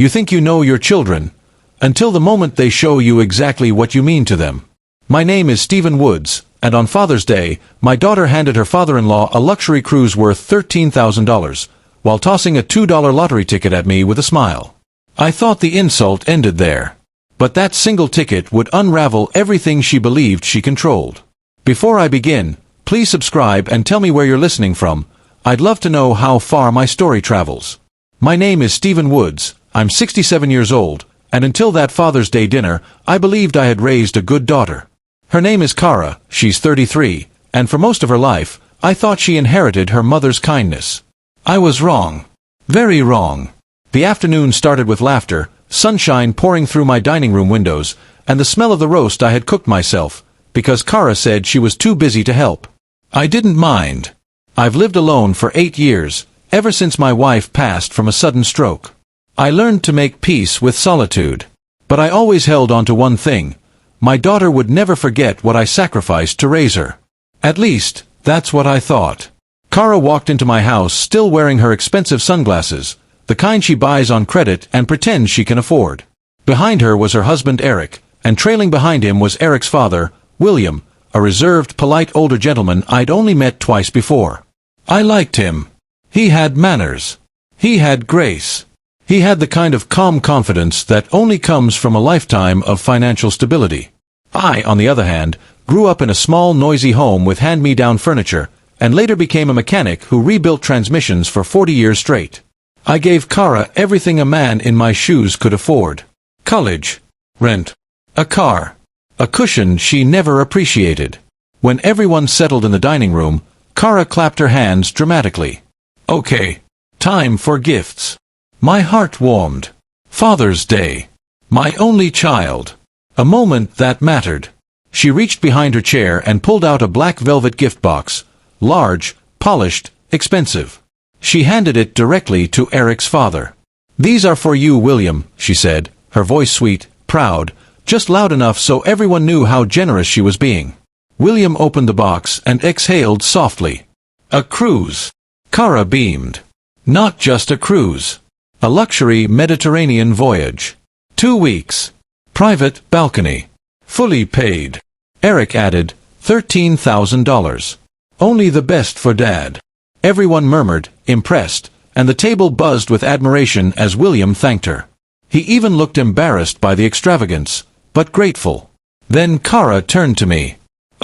You think you know your children, until the moment they show you exactly what you mean to them. My name is Stephen Woods, and on Father's Day, my daughter handed her father-in-law a luxury cruise worth $13,000, while tossing a $2 lottery ticket at me with a smile. I thought the insult ended there. But that single ticket would unravel everything she believed she controlled. Before I begin, please subscribe and tell me where you're listening from. I'd love to know how far my story travels. My name is Stephen Woods, I'm 67 years old, and until that Father's Day dinner, I believed I had raised a good daughter. Her name is Kara, she's 33, and for most of her life, I thought she inherited her mother's kindness. I was wrong. Very wrong. The afternoon started with laughter, sunshine pouring through my dining room windows, and the smell of the roast I had cooked myself, because Kara said she was too busy to help. I didn't mind. I've lived alone for 8 years, ever since my wife passed from a sudden stroke. I learned to make peace with solitude. But I always held on to one thing. My daughter would never forget what I sacrificed to raise her. At least, that's what I thought. Kara walked into my house still wearing her expensive sunglasses, the kind she buys on credit and pretends she can afford. Behind her was her husband Eric, and trailing behind him was Eric's father, William, a reserved, polite older gentleman I'd only met twice before. I liked him. He had manners. He had grace. He had the kind of calm confidence that only comes from a lifetime of financial stability. I, on the other hand, grew up in a small, noisy home with hand-me-down furniture, and later became a mechanic who rebuilt transmissions for 40 years straight. I gave Kara everything a man in my shoes could afford. College, rent, a car, a cushion she never appreciated. When everyone settled in the dining room, Kara clapped her hands dramatically. Okay, time for gifts. My heart warmed. Father's Day. My only child. A moment that mattered. She reached behind her chair and pulled out a black velvet gift box. Large, polished, expensive. She handed it directly to Eric's father. These are for you, William, she said, her voice sweet, proud, just loud enough so everyone knew how generous she was being. William opened the box and exhaled softly. A cruise. Kara beamed. Not just a cruise. A luxury Mediterranean voyage. 2 weeks. Private balcony. Fully paid. Eric added, $13,000. Only the best for Dad. Everyone murmured, impressed, and the table buzzed with admiration as William thanked her. He even looked embarrassed by the extravagance, but grateful. Then Kara turned to me.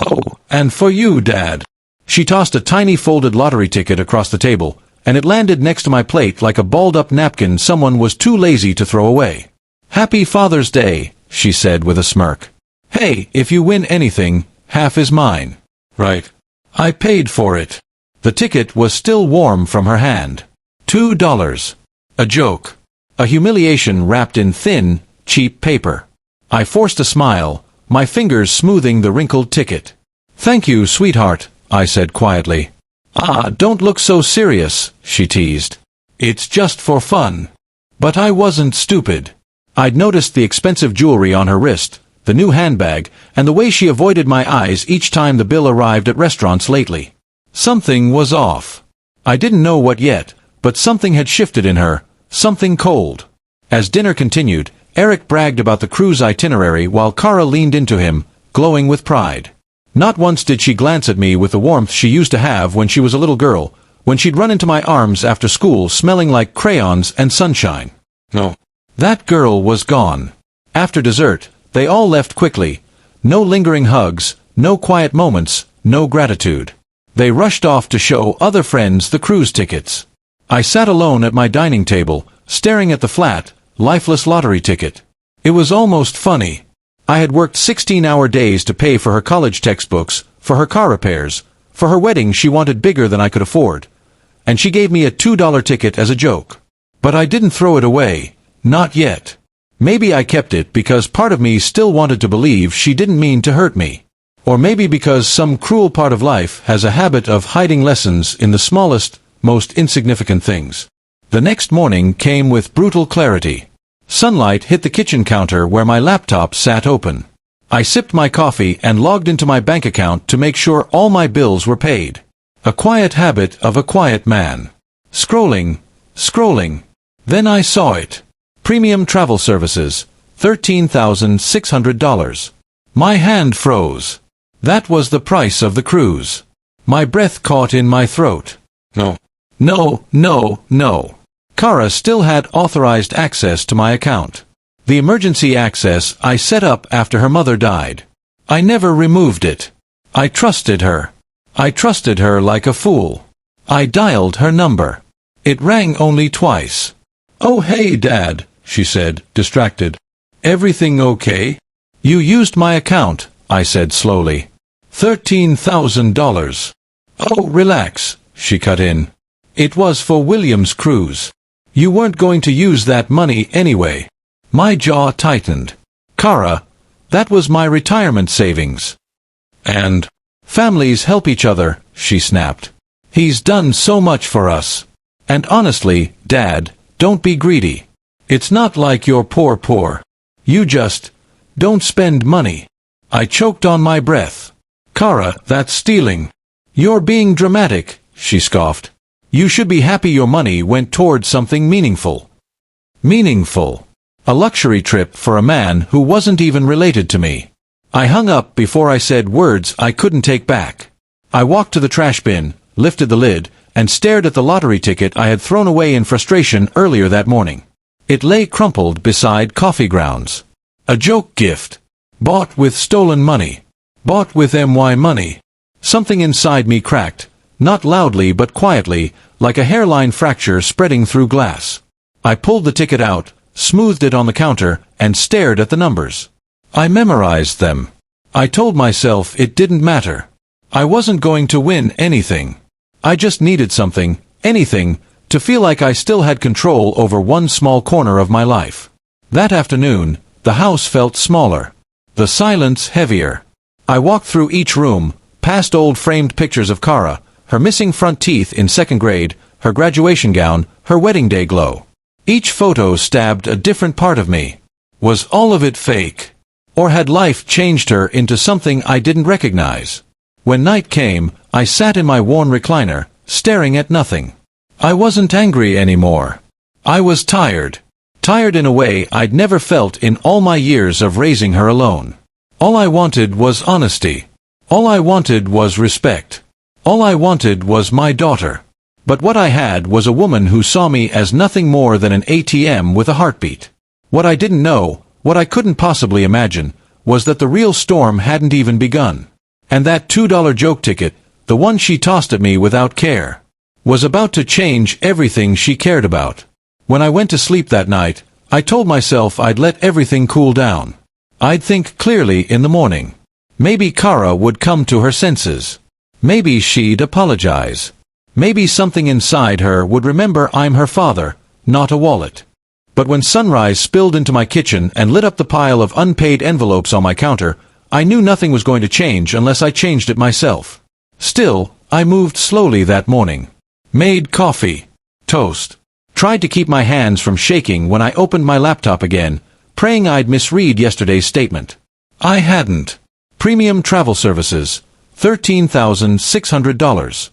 Oh, and for you, Dad. She tossed a tiny folded lottery ticket across the table, and it landed next to my plate like a balled-up napkin someone was too lazy to throw away. Happy Father's Day, she said with a smirk. Hey, if you win anything, half is mine. Right. I paid for it. The ticket was still warm from her hand. $2. A joke. A humiliation wrapped in thin, cheap paper. I forced a smile, my fingers smoothing the wrinkled ticket. Thank you, sweetheart, I said quietly. Ah, don't look so serious, she teased. It's just for fun. But I wasn't stupid. I'd noticed the expensive jewelry on her wrist, the new handbag, and the way she avoided my eyes each time the bill arrived at restaurants lately. Something was off. I didn't know what yet, but something had shifted in her, something cold. As dinner continued, Eric bragged about the cruise itinerary while Kara leaned into him, glowing with pride. Not once did she glance at me with the warmth she used to have when she was a little girl, when she'd run into my arms after school smelling like crayons and sunshine. No. That girl was gone. After dessert, they all left quickly. No lingering hugs, no quiet moments, no gratitude. They rushed off to show other friends the cruise tickets. I sat alone at my dining table, staring at the flat, lifeless lottery ticket. It was almost funny. I had worked 16-hour days to pay for her college textbooks, for her car repairs, for her wedding she wanted bigger than I could afford. And she gave me a $2 ticket as a joke. But I didn't throw it away. Not yet. Maybe I kept it because part of me still wanted to believe she didn't mean to hurt me. Or maybe because some cruel part of life has a habit of hiding lessons in the smallest, most insignificant things. The next morning came with brutal clarity. Sunlight hit the kitchen counter where my laptop sat open. I sipped my coffee and logged into my bank account to make sure all my bills were paid. A quiet habit of a quiet man. Scrolling. Then I saw it. Premium travel services, $13,600. My hand froze. That was the price of the cruise. My breath caught in my throat. No. No, no, no. Kara still had authorized access to my account. The emergency access I set up after her mother died. I never removed it. I trusted her. I trusted her like a fool. I dialed her number. It rang only twice. "Oh, hey, Dad," she said, distracted. "Everything okay?" "You used my account," I said slowly. $13,000. "Oh, relax," she cut in. "It was for William's cruise. You weren't going to use that money anyway." My jaw tightened. "Kara, that was my retirement savings." "And families help each other," she snapped. "He's done so much for us. And honestly, Dad, don't be greedy. It's not like you're poor. You just don't spend money." I choked on my breath. "Kara, that's stealing." "You're being dramatic," she scoffed. "You should be happy your money went towards something meaningful." Meaningful. A luxury trip for a man who wasn't even related to me. I hung up before I said words I couldn't take back. I walked to the trash bin, lifted the lid, and stared at the lottery ticket I had thrown away in frustration earlier that morning. It lay crumpled beside coffee grounds. A joke gift. Bought with stolen money. Bought with my money. Something inside me cracked, not loudly but quietly, like a hairline fracture spreading through glass. I pulled the ticket out, smoothed it on the counter, and stared at the numbers. I memorized them. I told myself it didn't matter. I wasn't going to win anything. I just needed something, anything, to feel like I still had control over one small corner of my life. That afternoon, the house felt smaller. The silence heavier. I walked through each room, past old framed pictures of Kara, her missing front teeth in second grade, her graduation gown, her wedding day glow. Each photo stabbed a different part of me. Was all of it fake? Or had life changed her into something I didn't recognize? When night came, I sat in my worn recliner, staring at nothing. I wasn't angry anymore. I was tired. Tired in a way I'd never felt in all my years of raising her alone. All I wanted was honesty. All I wanted was respect. All I wanted was my daughter. But what I had was a woman who saw me as nothing more than an ATM with a heartbeat. What I didn't know, what I couldn't possibly imagine, was that the real storm hadn't even begun. And that $2 joke ticket, the one she tossed at me without care, was about to change everything she cared about. When I went to sleep that night, I told myself I'd let everything cool down. I'd think clearly in the morning. Maybe Kara would come to her senses. Maybe she'd apologize. Maybe something inside her would remember I'm her father, not a wallet. But when sunrise spilled into my kitchen and lit up the pile of unpaid envelopes on my counter, I knew nothing was going to change unless I changed it myself. Still, I moved slowly that morning. Made coffee. Toast. Tried to keep my hands from shaking when I opened my laptop again, praying I'd misread yesterday's statement. I hadn't. Premium travel services, $13,600.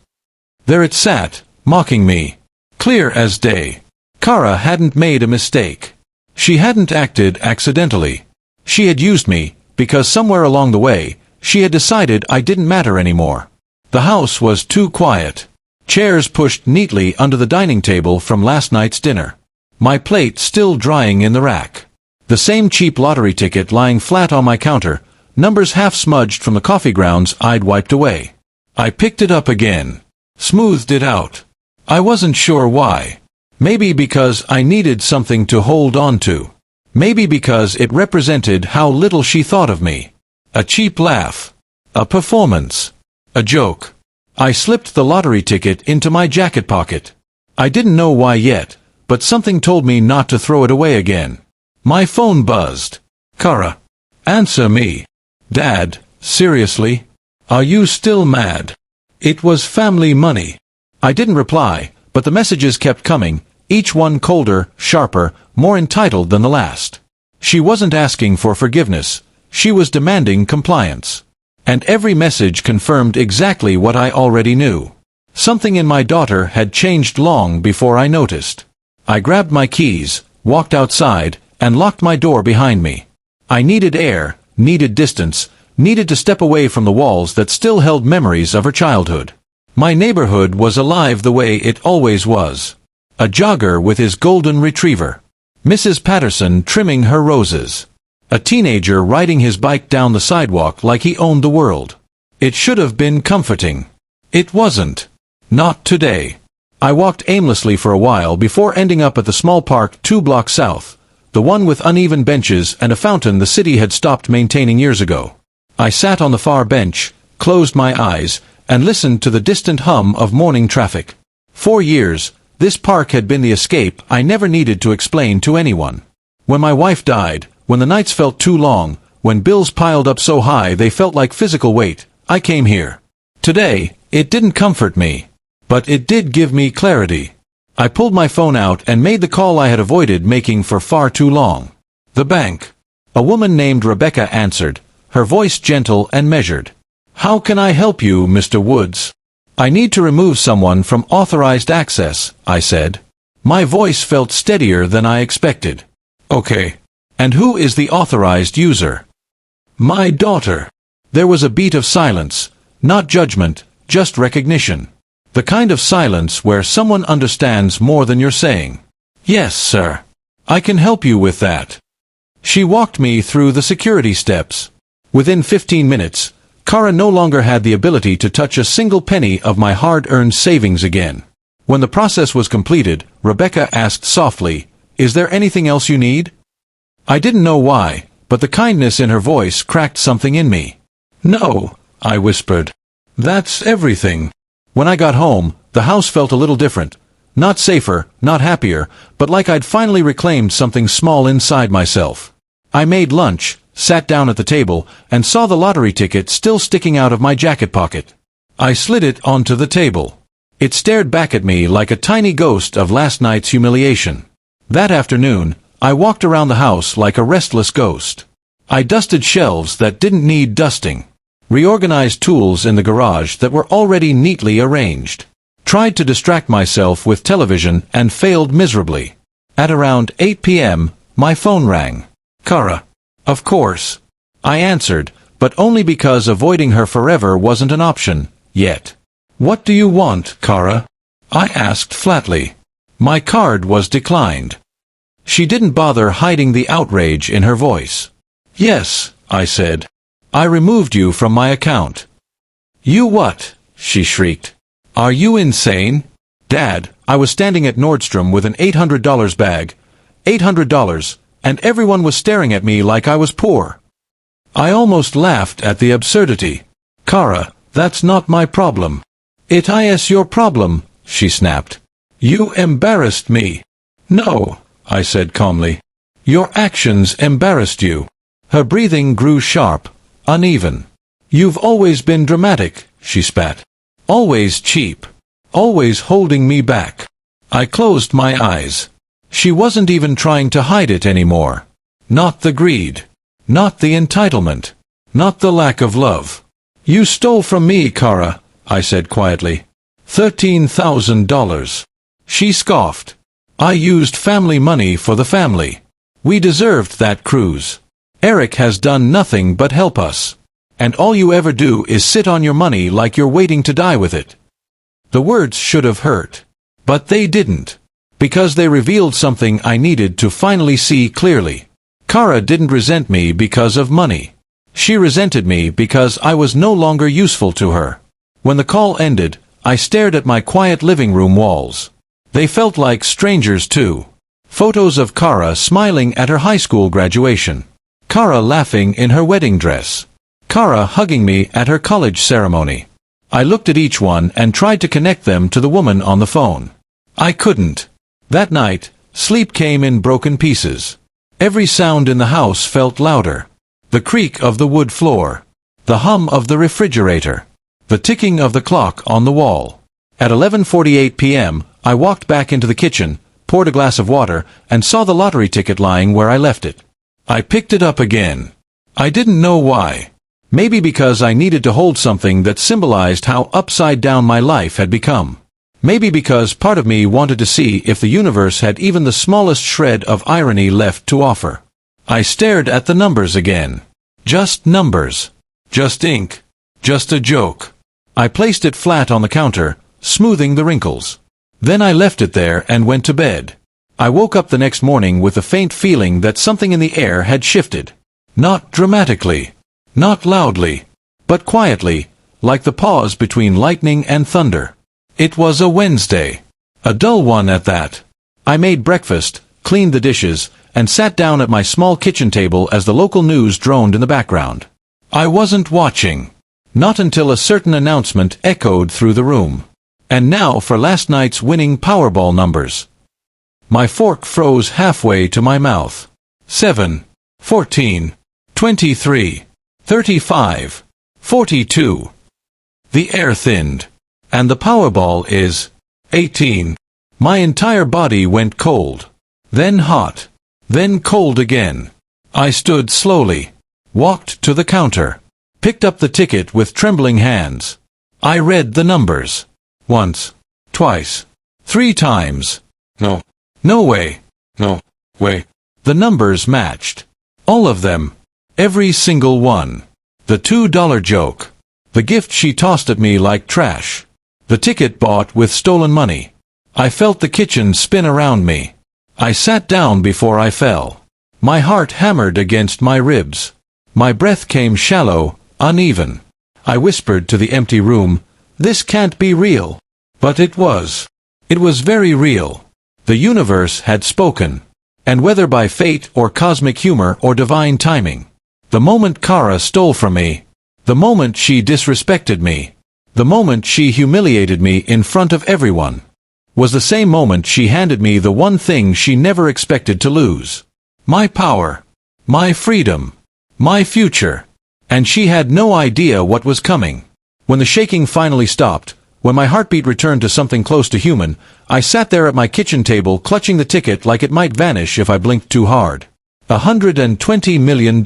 There it sat, mocking me. Clear as day. Kara hadn't made a mistake. She hadn't acted accidentally. She had used me, because somewhere along the way, she had decided I didn't matter anymore. The house was too quiet. Chairs pushed neatly under the dining table from last night's dinner. My plate still drying in the rack. The same cheap lottery ticket lying flat on my counter, numbers half smudged from the coffee grounds I'd wiped away. I picked it up again. Smoothed it out. I wasn't sure why. Maybe because I needed something to hold on to. Maybe because it represented how little she thought of me. A cheap laugh. A performance. A joke. I slipped the lottery ticket into my jacket pocket. I didn't know why yet, but something told me not to throw it away again. My phone buzzed. Kara. Answer me. Dad, seriously? Are you still mad? It was family money. I didn't reply, but the messages kept coming, each one colder, sharper, more entitled than the last. She wasn't asking for forgiveness. She was demanding compliance. And every message confirmed exactly what I already knew. Something in my daughter had changed long before I noticed. I grabbed my keys, walked outside, and locked my door behind me. I needed air, needed distance, needed to step away from the walls that still held memories of her childhood. My neighborhood was alive the way it always was. A jogger with his golden retriever. Mrs. Patterson trimming her roses. A teenager riding his bike down the sidewalk like he owned the world. It should have been comforting. It wasn't. Not today. I walked aimlessly for a while before ending up at the small park 2 blocks south, the one with uneven benches and a fountain the city had stopped maintaining years ago. I sat on the far bench, closed my eyes, and listened to the distant hum of morning traffic. For years, this park had been the escape I never needed to explain to anyone. When my wife died, when the nights felt too long, when bills piled up so high they felt like physical weight, I came here. Today, it didn't comfort me. But it did give me clarity. I pulled my phone out and made the call I had avoided making for far too long. The bank. A woman named Rebecca answered, her voice gentle and measured. "How can I help you, Mr. Woods?" "I need to remove someone from authorized access," I said. My voice felt steadier than I expected. "Okay. And who is the authorized user?" "My daughter." There was a beat of silence, not judgment, just recognition. The kind of silence where someone understands more than you're saying. "Yes, sir. I can help you with that." She walked me through the security steps. Within 15 minutes, Kara no longer had the ability to touch a single penny of my hard-earned savings again. When the process was completed, Rebecca asked softly, "Is there anything else you need?" I didn't know why, but the kindness in her voice cracked something in me. "No," I whispered. "That's everything." When I got home, the house felt a little different. Not safer, not happier, but like I'd finally reclaimed something small inside myself. I made lunch, sat down at the table, and saw the lottery ticket still sticking out of my jacket pocket. I slid it onto the table. It stared back at me like a tiny ghost of last night's humiliation. That afternoon, I walked around the house like a restless ghost. I dusted shelves that didn't need dusting. Reorganized tools in the garage that were already neatly arranged. Tried to distract myself with television and failed miserably. At around 8 p.m., my phone rang. "Kara." "Of course." I answered, but only because avoiding her forever wasn't an option, yet. "What do you want, Kara?" I asked flatly. My card was declined. She didn't bother hiding the outrage in her voice. "Yes," I said. "I removed you from my account." "You what?" she shrieked. "Are you insane?" "Dad, I was standing at Nordstrom with an $800 bag. $800, and everyone was staring at me like I was poor." I almost laughed at the absurdity. "Kara, that's not my problem." "It is your problem," she snapped. "You embarrassed me." "No," I said calmly. "Your actions embarrassed you." Her breathing grew sharp, uneven. "You've always been dramatic," she spat. "Always cheap. Always holding me back." I closed my eyes. She wasn't even trying to hide it anymore. Not the greed. Not the entitlement. Not the lack of love. "You stole from me, Kara," I said quietly. $13,000. She scoffed. "I used family money for the family. We deserved that cruise. Eric has done nothing but help us. And all you ever do is sit on your money like you're waiting to die with it." The words should have hurt. But they didn't. Because they revealed something I needed to finally see clearly. Kara didn't resent me because of money. She resented me because I was no longer useful to her. When the call ended, I stared at my quiet living room walls. They felt like strangers too. Photos of Kara smiling at her high school graduation. Kara laughing in her wedding dress. Kara hugging me at her college ceremony. I looked at each one and tried to connect them to the woman on the phone. I couldn't. That night, sleep came in broken pieces. Every sound in the house felt louder. The creak of the wood floor. The hum of the refrigerator. The ticking of the clock on the wall. At 11:48 p.m., I walked back into the kitchen, poured a glass of water, and saw the lottery ticket lying where I left it. I picked it up again. I didn't know why. Maybe because I needed to hold something that symbolized how upside down my life had become. Maybe because part of me wanted to see if the universe had even the smallest shred of irony left to offer. I stared at the numbers again. Just numbers. Just ink. Just a joke. I placed it flat on the counter, smoothing the wrinkles. Then I left it there and went to bed. I woke up the next morning with a faint feeling that something in the air had shifted. Not dramatically. Not loudly. But quietly, like the pause between lightning and thunder. It was a Wednesday. A dull one at that. I made breakfast, cleaned the dishes, and sat down at my small kitchen table as the local news droned in the background. I wasn't watching. Not until a certain announcement echoed through the room. And now for last night's winning Powerball numbers. My fork froze halfway to my mouth. 7, 14, 23, 35, 42. The air thinned. And the Powerball is 18. My entire body went cold. Then hot. Then cold again. I stood slowly. Walked to the counter. Picked up the ticket with trembling hands. I read the numbers. Once. Twice. 3 times. No. No way. No way. The numbers matched. All of them. Every single one. The $2 joke. The gift she tossed at me like trash. The ticket bought with stolen money. I felt the kitchen spin around me. I sat down before I fell. My heart hammered against my ribs. My breath came shallow, uneven. I whispered to the empty room, "This can't be real." But it was. It was very real. The universe had spoken. And whether by fate or cosmic humor or divine timing, the moment Kara stole from me, the moment she disrespected me, the moment she humiliated me in front of everyone, was the same moment she handed me the one thing she never expected to lose. My power. My freedom. My future. And she had no idea what was coming. When the shaking finally stopped, when my heartbeat returned to something close to human, I sat there at my kitchen table clutching the ticket like it might vanish if I blinked too hard. $120 million.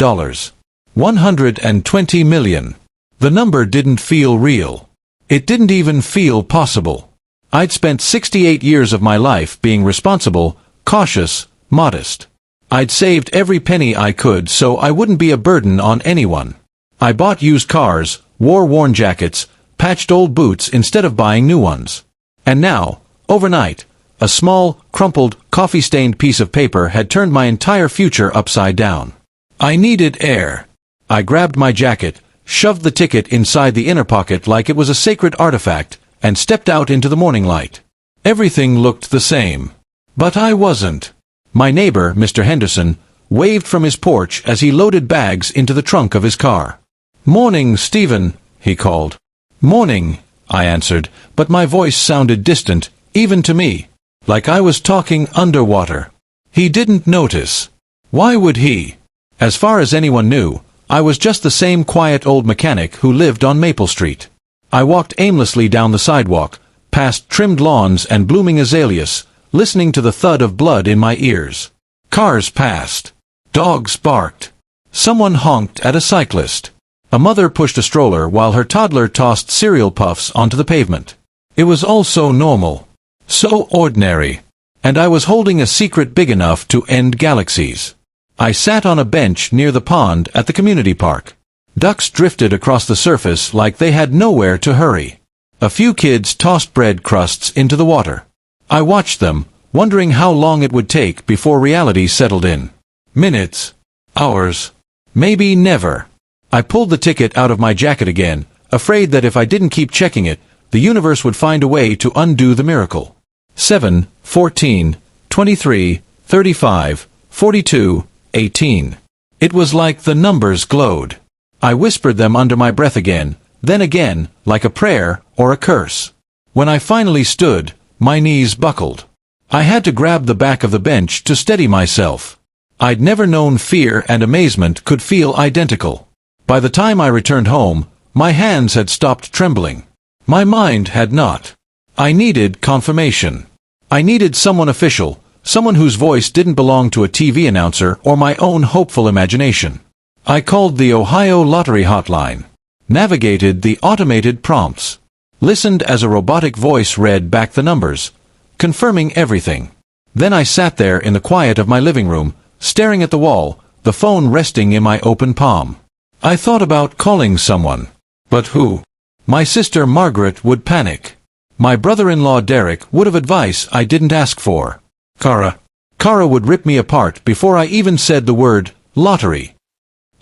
120 million. The number didn't feel real. It didn't even feel possible. I'd spent 68 years of my life being responsible, cautious, modest. I'd saved every penny I could so I wouldn't be a burden on anyone. I bought used cars, wore worn jackets, patched old boots instead of buying new ones. And now, overnight, a small, crumpled, coffee-stained piece of paper had turned my entire future upside down. I needed air. I grabbed my jacket, shoved the ticket inside the inner pocket like it was a sacred artifact, and stepped out into the morning light. Everything looked the same. But I wasn't. My neighbor, Mr. Henderson, waved from his porch as he loaded bags into the trunk of his car. "Morning, Stephen," he called. "Morning," I answered, but my voice sounded distant, even to me, like I was talking underwater. He didn't notice. Why would he? As far as anyone knew, I was just the same quiet old mechanic who lived on Maple Street. I walked aimlessly down the sidewalk, past trimmed lawns and blooming azaleas, listening to the thud of blood in my ears. Cars passed. Dogs barked. Someone honked at a cyclist. A mother pushed a stroller while her toddler tossed cereal puffs onto the pavement. It was all so normal. So ordinary. And I was holding a secret big enough to end galaxies. I sat on a bench near the pond at the community park. Ducks drifted across the surface like they had nowhere to hurry. A few kids tossed bread crusts into the water. I watched them, wondering how long it would take before reality settled in. Minutes. Hours. Maybe never. I pulled the ticket out of my jacket again, afraid that if I didn't keep checking it, the universe would find a way to undo the miracle. 7, 14, 23, 35, 42, 18. It was like the numbers glowed. I whispered them under my breath again, then again, like a prayer or a curse. When I finally stood, my knees buckled. I had to grab the back of the bench to steady myself. I'd never known fear and amazement could feel identical. By the time I returned home, my hands had stopped trembling. My mind had not. I needed confirmation. I needed someone official, someone whose voice didn't belong to a TV announcer or my own hopeful imagination. I called the Ohio Lottery hotline. Navigated the automated prompts. listened as a robotic voice read back the numbers, confirming everything. Then I sat there in the quiet of my living room, staring at the wall, the phone resting in my open palm. I thought about calling someone. But who? My sister Margaret would panic. My brother-in-law Derek would have advice I didn't ask for. Kara would rip me apart before I even said the word lottery.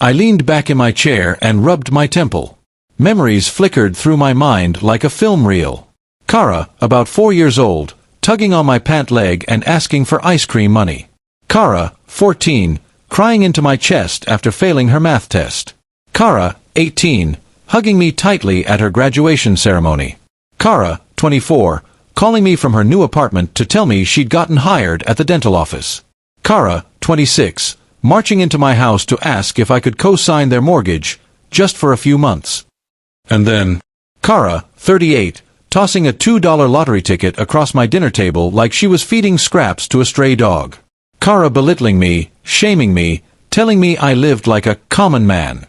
I leaned back in my chair and rubbed my temple. Memories flickered through my mind like a film reel. Kara, about 4 years old, tugging on my pant leg and asking for ice cream money. Kara, 14, crying into my chest after failing her math test. Kara, 18, hugging me tightly at her graduation ceremony. Kara, 24, calling me from her new apartment to tell me she'd gotten hired at the dental office. Kara, 26, marching into my house to ask if I could co-sign their mortgage, just for a few months. And then, Kara, 38, tossing a $2 lottery ticket across my dinner table like she was feeding scraps to a stray dog. Kara belittling me, shaming me, telling me I lived like a common man.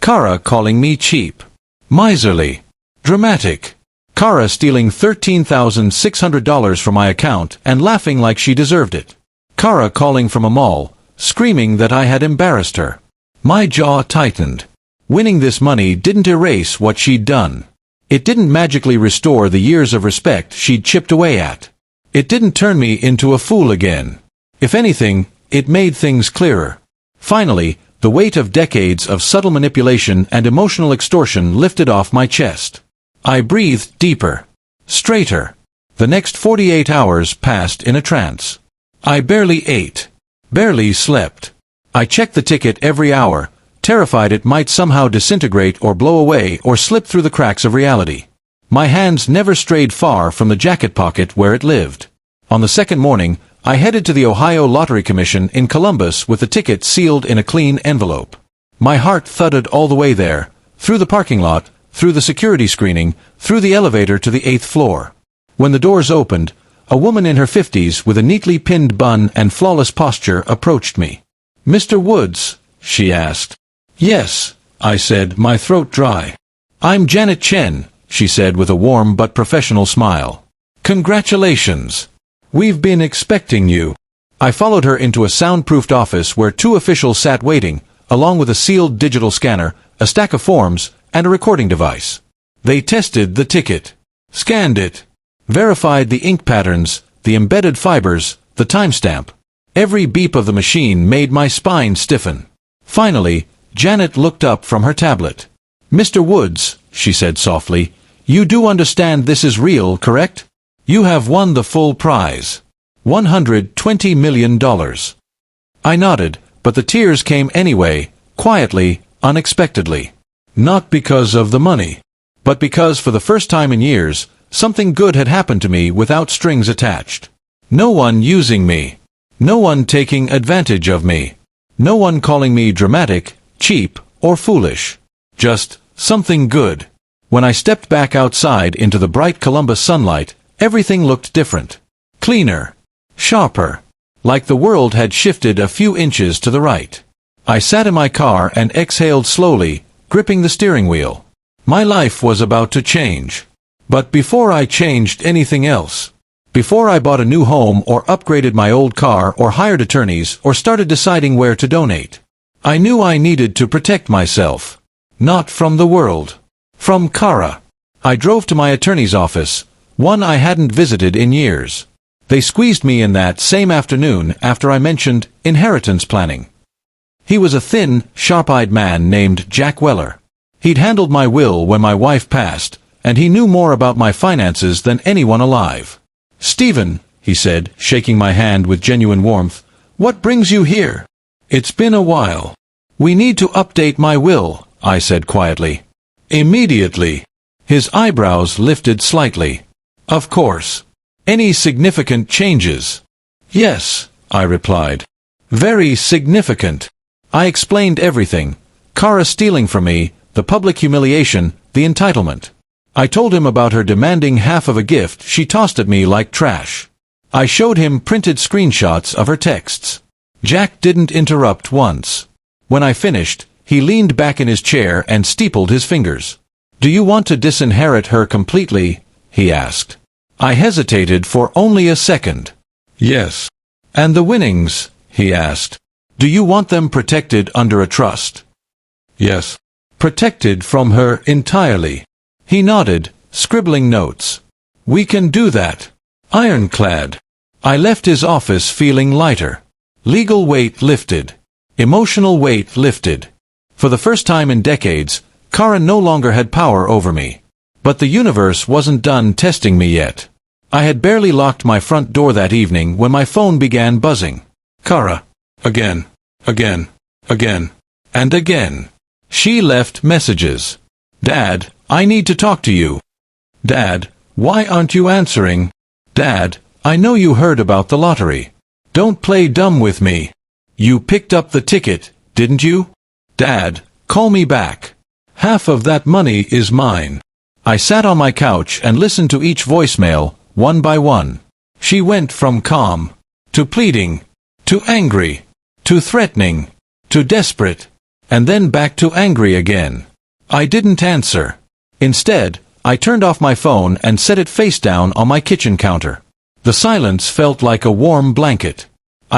Kara calling me cheap, miserly, dramatic. Kara stealing $13,600 from my account and laughing like she deserved it. Kara calling from a mall, screaming that I had embarrassed her. My jaw tightened. Winning this money didn't erase what she'd done. It didn't magically restore the years of respect she'd chipped away at. It didn't turn me into a fool again. If anything, it made things clearer. Finally, the weight of decades of subtle manipulation and emotional extortion lifted off my chest. I breathed deeper, straighter. The next 48 hours passed in a trance. I barely ate, barely slept. I checked the ticket every hour, terrified it might somehow disintegrate or blow away or slip through the cracks of reality. My hands never strayed far from the jacket pocket where it lived. On the second morning, I headed to the Ohio Lottery Commission in Columbus with the ticket sealed in a clean envelope. My heart thudded all the way there, through the parking lot, through the security screening, through the elevator to the 8th floor. When the doors opened, a woman in her 50s with a neatly pinned bun and flawless posture approached me. "Mr. Woods?" she asked. "Yes," I said, my throat dry. "I'm Janet Chen," she said with a warm but professional smile. "Congratulations. We've been expecting you." I followed her into a soundproofed office where 2 officials sat waiting, along with a sealed digital scanner, a stack of forms, and a recording device. They tested the ticket, scanned it, verified the ink patterns, the embedded fibers, the timestamp. Every beep of the machine made my spine stiffen. Finally, Janet looked up from her tablet. "Mr. Woods," she said softly, "you do understand this is real, correct? You have won the full prize. $120 million. I nodded, but the tears came anyway, quietly, unexpectedly. Not because of the money, but because for the first time in years, something good had happened to me without strings attached. No one using me. No one taking advantage of me. No one calling me dramatic, cheap, or foolish. Just something good. When I stepped back outside into the bright Columbus sunlight, everything looked different. Cleaner. Sharper. Like the world had shifted a few inches to the right. I sat in my car and exhaled slowly, gripping the steering wheel. My life was about to change. But before I changed anything else, before I bought a new home or upgraded my old car or hired attorneys or started deciding where to donate, I knew I needed to protect myself. Not from the world. From Kara. I drove to my attorney's office, one I hadn't visited in years. They squeezed me in that same afternoon after I mentioned inheritance planning. He was a thin, sharp-eyed man named Jack Weller. He'd handled my will when my wife passed, and he knew more about my finances than anyone alive. "Stephen," he said, shaking my hand with genuine warmth, "what brings you here?" "It's been a while. We need to update my will," I said quietly. "Immediately." His eyebrows lifted slightly. "Of course. Any significant changes?" "Yes," I replied. "Very significant." I explained everything. Kara stealing from me, the public humiliation, the entitlement. I told him about her demanding half of a gift she tossed at me like trash. I showed him printed screenshots of her texts. Jack didn't interrupt once. When I finished, he leaned back in his chair and steepled his fingers. "Do you want to disinherit her completely?" he asked. I hesitated for only a second. "Yes." "And the winnings?" he asked. "Do you want them protected under a trust?" "Yes." "Protected from her entirely?" He nodded, scribbling notes. "We can do that." Ironclad. I left his office feeling lighter. Legal weight lifted. Emotional weight lifted. For the first time in decades, Kara no longer had power over me. But the universe wasn't done testing me yet. I had barely locked my front door that evening when my phone began buzzing. Kara. Again. Again. Again. And again. She left messages. "Dad, I need to talk to you." "Dad, why aren't you answering?" "Dad, I know you heard about the lottery. Don't play dumb with me. You picked up the ticket, didn't you?" "Dad, call me back. Half of that money is mine." I sat on my couch and listened to each voicemail, one by one. She went from calm, to pleading, to angry, to threatening, to desperate, and then back to angry again. I didn't answer. Instead, I turned off my phone and set it face down on my kitchen counter. The silence felt like a warm blanket.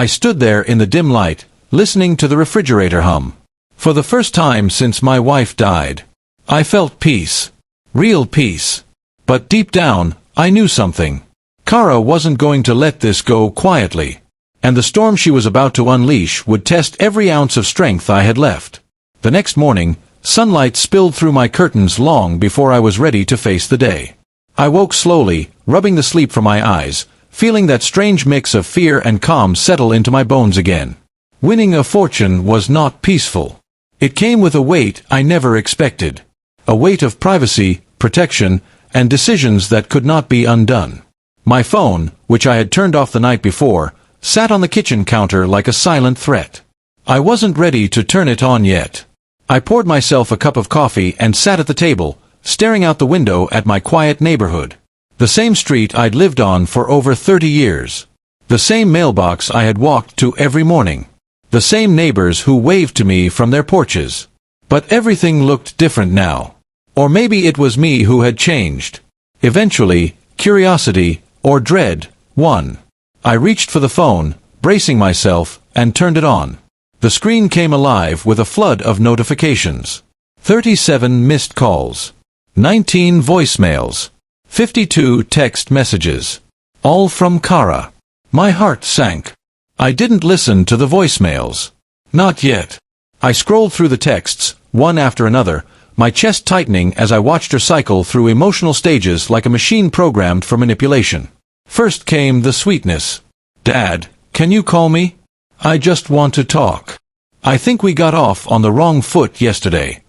I stood there in the dim light, listening to the refrigerator hum. For the first time since my wife died, I felt peace. Real peace. But deep down, I knew something. Kara wasn't going to let this go quietly. And the storm she was about to unleash would test every ounce of strength I had left. The next morning, sunlight spilled through my curtains long before I was ready to face the day. I woke slowly, rubbing the sleep from my eyes, feeling that strange mix of fear and calm settle into my bones again. Winning a fortune was not peaceful. It came with a weight I never expected. A weight of privacy, protection, and decisions that could not be undone. My phone, which I had turned off the night before, sat on the kitchen counter like a silent threat. I wasn't ready to turn it on yet. I poured myself a cup of coffee and sat at the table, staring out the window at my quiet neighborhood. The same street I'd lived on for over 30 years. The same mailbox I had walked to every morning. The same neighbors who waved to me from their porches. But everything looked different now. Or maybe it was me who had changed. Eventually, curiosity, or dread, won. I reached for the phone, bracing myself, and turned it on. The screen came alive with a flood of notifications. 37 missed calls. 19 voicemails. 52 text messages. All from Kara. My heart sank. I didn't listen to the voicemails. Not yet. I scrolled through the texts, one after another, my chest tightening as I watched her cycle through emotional stages like a machine programmed for manipulation. First came the sweetness. "Dad, can you call me? I just want to talk. I think we got off on the wrong foot yesterday.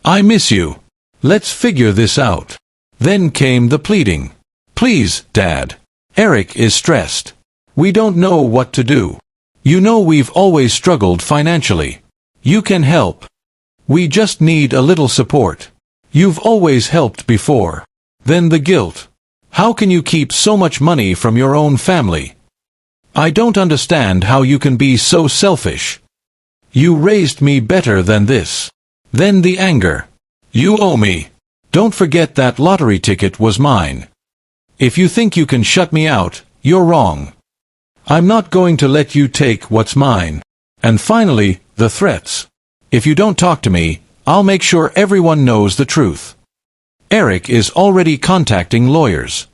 I miss you. Let's figure this out." Then came the pleading. "Please, Dad. Eric is stressed. We don't know what to do. You know we've always struggled financially. You can help. We just need a little support. You've always helped before." Then the guilt. "How can you keep so much money from your own family? I don't understand how you can be so selfish. You raised me better than this." Then the anger. "You owe me. Don't forget that lottery ticket was mine. If you think you can shut me out, you're wrong. I'm not going to let you take what's mine." And finally, the threats. "If you don't talk to me, I'll make sure everyone knows the truth. Eric is already contacting lawyers.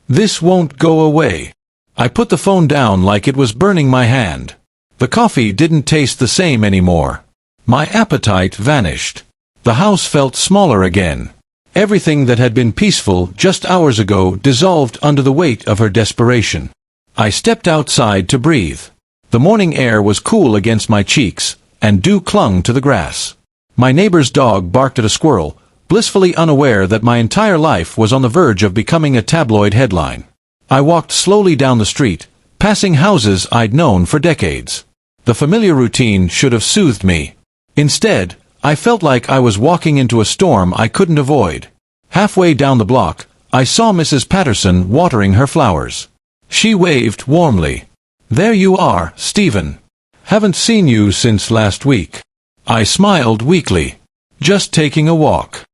This won't go away." I put the phone down like it was burning my hand. The coffee didn't taste the same anymore. My appetite vanished. The house felt smaller again. Everything that had been peaceful just hours ago dissolved under the weight of her desperation. I stepped outside to breathe. The morning air was cool against my cheeks, and dew clung to the grass. My neighbor's dog barked at a squirrel, blissfully unaware that my entire life was on the verge of becoming a tabloid headline. I walked slowly down the street, passing houses I'd known for decades. The familiar routine should have soothed me. Instead, I felt like I was walking into a storm I couldn't avoid. Halfway down the block, I saw Mrs. Patterson watering her flowers. She waved warmly. "There you are, Stephen. Haven't seen you since last week." I smiled weakly. "Just taking a walk."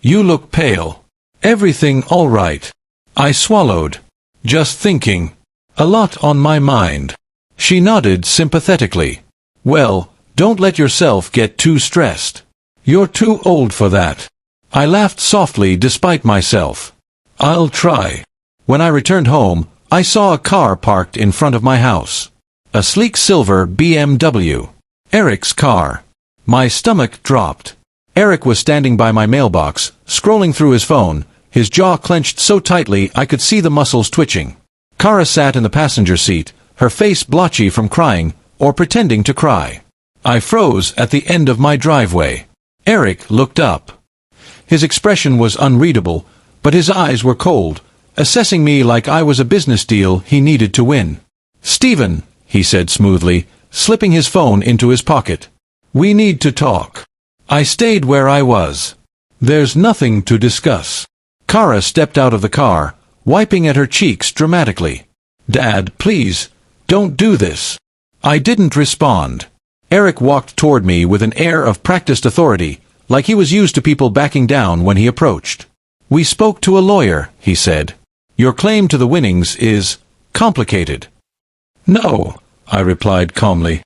You look pale. Everything all right? I swallowed. Just thinking. A lot on my mind. She nodded sympathetically. Well, don't let yourself get too stressed. You're too old for that. I laughed softly despite myself. I'll try. When I returned home, I saw a car parked in front of my house. A sleek silver BMW. Eric's car. My stomach dropped. Eric was standing by my mailbox, scrolling through his phone, his jaw clenched so tightly I could see the muscles twitching. Kara sat in the passenger seat, her face blotchy from crying, or pretending to cry. I froze at the end of my driveway. Eric looked up. His expression was unreadable, but his eyes were cold, assessing me like I was a business deal he needed to win. "Stephen," he said smoothly, slipping his phone into his pocket. "We need to talk." I stayed where I was. "There's nothing to discuss." Kara stepped out of the car, wiping at her cheeks dramatically. "Dad, please, don't do this." I didn't respond. Eric walked toward me with an air of practiced authority, like he was used to people backing down when he approached. "We spoke to a lawyer," he said. "Your claim to the winnings is complicated." "No," I replied calmly.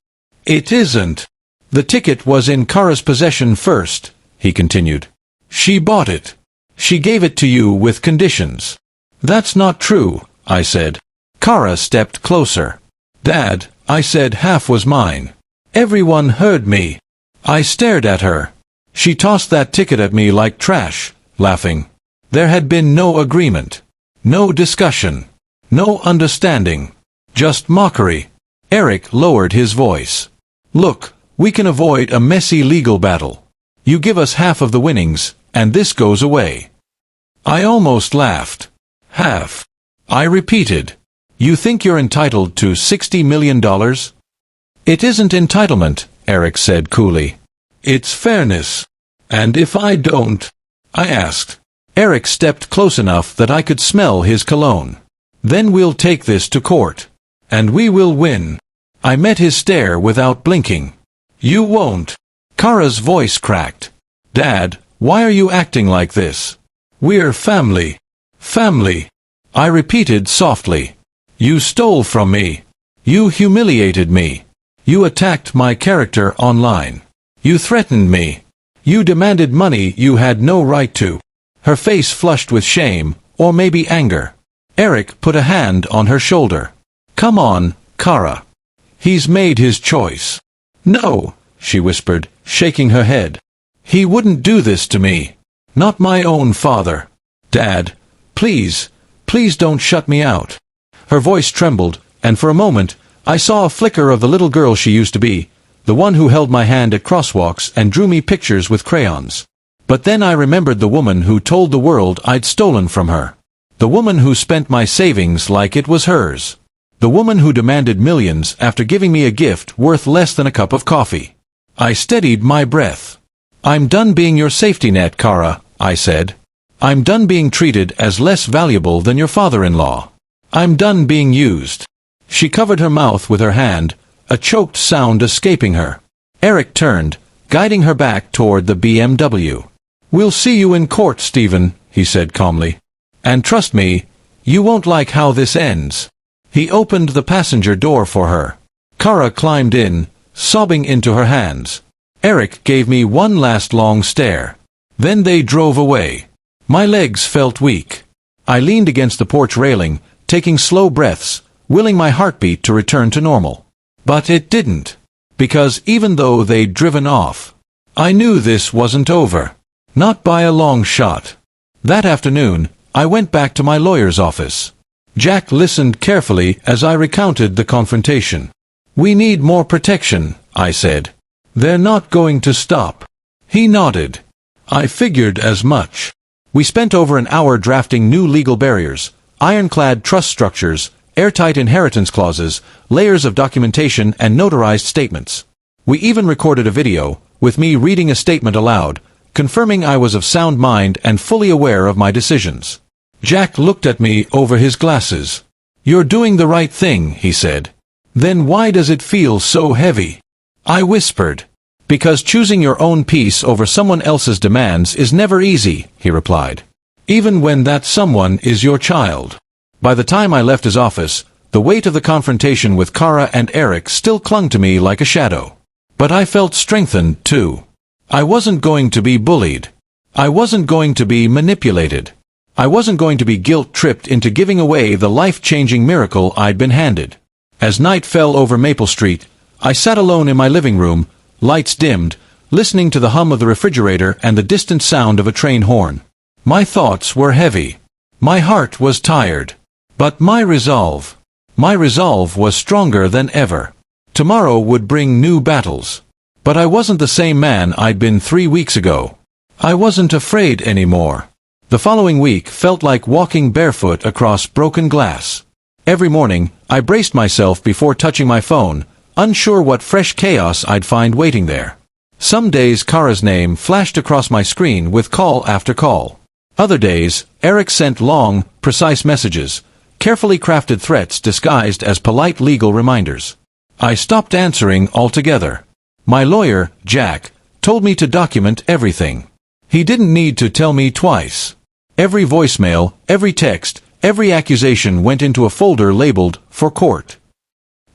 "It isn't." "The ticket was in Kara's possession first," he continued. "She bought it. She gave it to you with conditions." "That's not true," I said. Kara stepped closer. "Dad," I said, "half was mine." Everyone heard me. I stared at her. She tossed that ticket at me like trash, laughing. There had been no agreement. No discussion. No understanding. Just mockery. Eric lowered his voice. "Look, we can avoid a messy legal battle. You give us half of the winnings, and this goes away." I almost laughed. "Half?" I repeated. "You think you're entitled to $60 million? "It isn't entitlement," Eric said coolly. "It's fairness." "And if I don't?" I asked. Eric stepped close enough that I could smell his cologne. "Then we'll take this to court. And we will win." I met his stare without blinking. "You won't." Kara's voice cracked. "Dad, why are you acting like this? We're family." "Family," I repeated softly. "You stole from me. You humiliated me. You attacked my character online. You threatened me. You demanded money you had no right to." Her face flushed with shame, or maybe anger. Eric put a hand on her shoulder. "Come on, Kara. He's made his choice." "No," she whispered, shaking her head. "He wouldn't do this to me. Not my own father. Dad, please, please don't shut me out." Her voice trembled, and for a moment, I saw a flicker of the little girl she used to be, the one who held my hand at crosswalks and drew me pictures with crayons. But then I remembered the woman who told the world I'd stolen from her. The woman who spent my savings like it was hers. The woman who demanded millions after giving me a gift worth less than a cup of coffee. I steadied my breath. "I'm done being your safety net, Kara," I said. "I'm done being treated as less valuable than your father-in-law. I'm done being used." She covered her mouth with her hand, a choked sound escaping her. Eric turned, guiding her back toward the BMW. "We'll see you in court, Stephen," he said calmly. "And trust me, you won't like how this ends." He opened the passenger door for her. Kara climbed in, sobbing into her hands. Eric gave me one last long stare. Then they drove away. My legs felt weak. I leaned against the porch railing, taking slow breaths, willing my heartbeat to return to normal. But it didn't. Because even though they'd driven off, I knew this wasn't over. Not by a long shot. That afternoon, I went back to my lawyer's office. Jack listened carefully as I recounted the confrontation. "We need more protection," I said. "They're not going to stop." He nodded. "I figured as much." We spent over an hour drafting new legal barriers, ironclad trust structures, airtight inheritance clauses, layers of documentation and notarized statements. We even recorded a video, with me reading a statement aloud, confirming I was of sound mind and fully aware of my decisions. Jack looked at me over his glasses. "You're doing the right thing," he said. "Then why does it feel so heavy?" I whispered. Because choosing your own peace over someone else's demands is never easy, he replied. Even when that someone is your child. By the time I left his office, the weight of the confrontation with Kara and Eric still clung to me like a shadow. But I felt strengthened, too. I wasn't going to be bullied. I wasn't going to be manipulated. I wasn't going to be guilt-tripped into giving away the life-changing miracle I'd been handed. As night fell over Maple Street, I sat alone in my living room, lights dimmed, listening to the hum of the refrigerator and the distant sound of a train horn. My thoughts were heavy. My heart was tired. But my resolve was stronger than ever. Tomorrow would bring new battles. But I wasn't the same man I'd been 3 weeks ago. I wasn't afraid anymore. The following week felt like walking barefoot across broken glass. Every morning, I braced myself before touching my phone, unsure what fresh chaos I'd find waiting there. Some days Kara's name flashed across my screen with call after call. Other days, Eric sent long, precise messages, carefully crafted threats disguised as polite legal reminders. I stopped answering altogether. My lawyer, Jack, told me to document everything. He didn't need to tell me twice. Every voicemail, every text, every accusation went into a folder labeled, "For Court."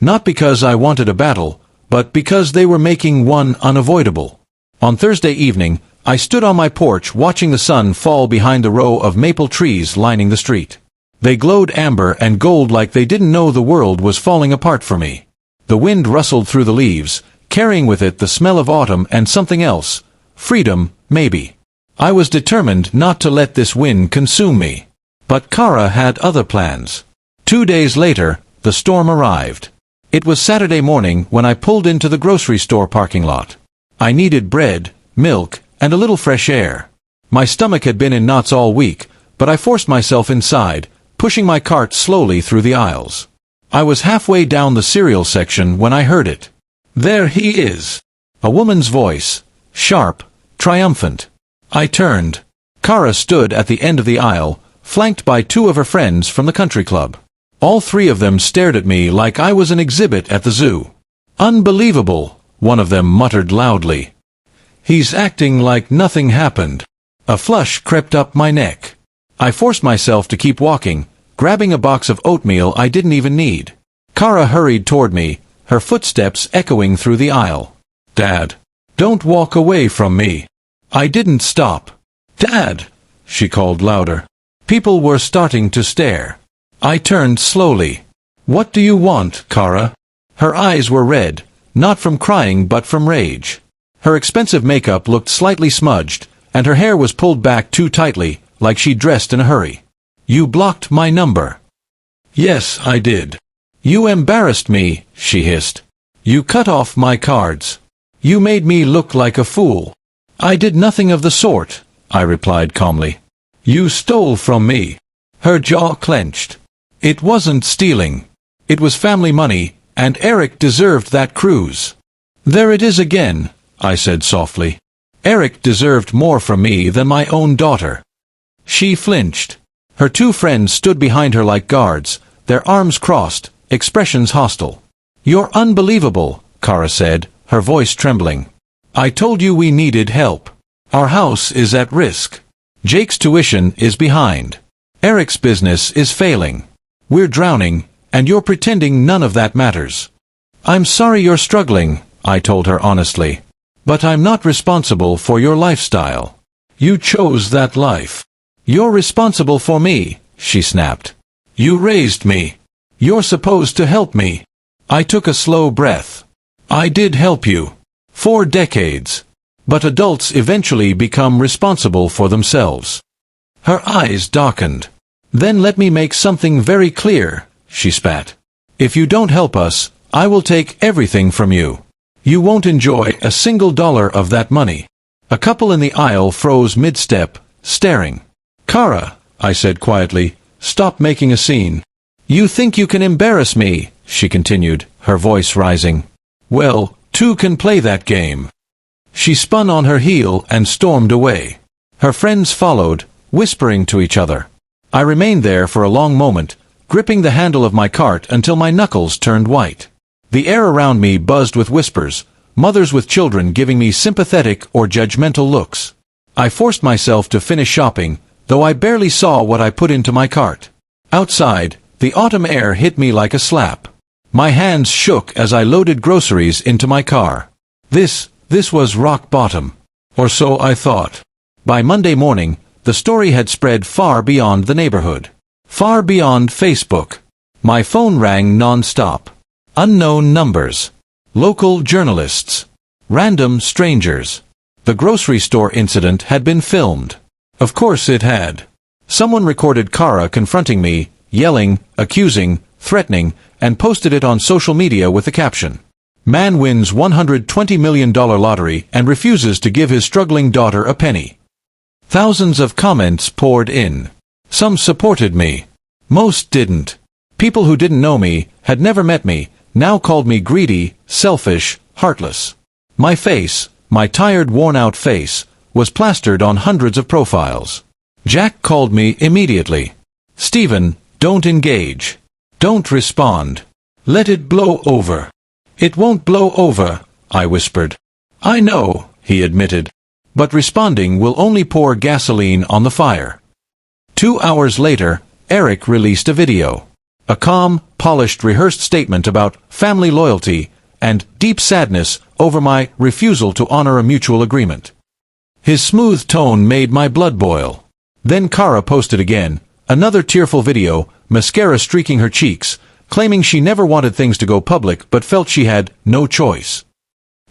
Not because I wanted a battle, but because they were making one unavoidable. On Thursday evening, I stood on my porch watching the sun fall behind the row of maple trees lining the street. They glowed amber and gold like they didn't know the world was falling apart for me. The wind rustled through the leaves, carrying with it the smell of autumn and something else. Freedom, maybe. I was determined not to let this wind consume me. But Kara had other plans. 2 days later, the storm arrived. It was Saturday morning when I pulled into the grocery store parking lot. I needed bread, milk, and a little fresh air. My stomach had been in knots all week, but I forced myself inside, pushing my cart slowly through the aisles. I was halfway down the cereal section when I heard it. "There he is." A woman's voice, sharp, triumphant. I turned. Kara stood at the end of the aisle, flanked by 2 of her friends from the country club. All 3 of them stared at me like I was an exhibit at the zoo. "Unbelievable," one of them muttered loudly. "He's acting like nothing happened." A flush crept up my neck. I forced myself to keep walking, grabbing a box of oatmeal I didn't even need. Kara hurried toward me, her footsteps echoing through the aisle. "Dad, don't walk away from me." I didn't stop. "Dad!" she called louder. People were starting to stare. I turned slowly. "What do you want, Kara?" Her eyes were red, not from crying but from rage. Her expensive makeup looked slightly smudged, and her hair was pulled back too tightly, like she dressed in a hurry. "You blocked my number." "Yes, I did." "You embarrassed me," she hissed. "You cut off my cards. You made me look like a fool." "I did nothing of the sort," I replied calmly. "You stole from me." Her jaw clenched. "It wasn't stealing. It was family money, and Eric deserved that cruise." "There it is again," I said softly. "Eric deserved more from me than my own daughter." She flinched. Her 2 friends stood behind her like guards, their arms crossed, expressions hostile. "You're unbelievable," Kara said, her voice trembling. "I told you we needed help. Our house is at risk. Jake's tuition is behind. Eric's business is failing. We're drowning, and you're pretending none of that matters." "I'm sorry you're struggling," I told her honestly. "But I'm not responsible for your lifestyle. You chose that life." "You're responsible for me," she snapped. "You raised me. You're supposed to help me." I took a slow breath. "I did help you. 4 decades. But adults eventually become responsible for themselves." Her eyes darkened. "Then let me make something very clear," she spat. "If you don't help us, I will take everything from you. You won't enjoy a single dollar of that money." A couple in the aisle froze mid-step, staring. "Kara," I said quietly, "stop making a scene." "You think you can embarrass me," she continued, her voice rising. "Well, 2 can play that game." She spun on her heel and stormed away. Her friends followed, whispering to each other. I remained there for a long moment, gripping the handle of my cart until my knuckles turned white. The air around me buzzed with whispers, mothers with children giving me sympathetic or judgmental looks. I forced myself to finish shopping, though I barely saw what I put into my cart. Outside, the autumn air hit me like a slap. My hands shook as I loaded groceries into my car. This was rock bottom. Or so I thought. By Monday morning, the story had spread far beyond the neighborhood. Far beyond Facebook. My phone rang non-stop. Unknown numbers. Local journalists. Random strangers. The grocery store incident had been filmed. Of course it had. Someone recorded Kara confronting me, yelling, accusing, threatening, and posted it on social media with the caption, "Man wins $120 million lottery and refuses to give his struggling daughter a penny." Thousands of comments poured in. Some supported me. Most didn't. People who didn't know me, had never met me, now called me greedy, selfish, heartless. My face, my tired, worn-out face, was plastered on hundreds of profiles. Jack called me immediately. "Stephen, don't engage. Don't respond. Let it blow over." "It won't blow over," I whispered. "I know," he admitted. "But responding will only pour gasoline on the fire." 2 hours later, Eric released a video. A calm, polished, rehearsed statement about family loyalty and deep sadness over my refusal to honor a mutual agreement. His smooth tone made my blood boil. Then Kara posted again, another tearful video, mascara streaking her cheeks, claiming she never wanted things to go public but felt she had no choice.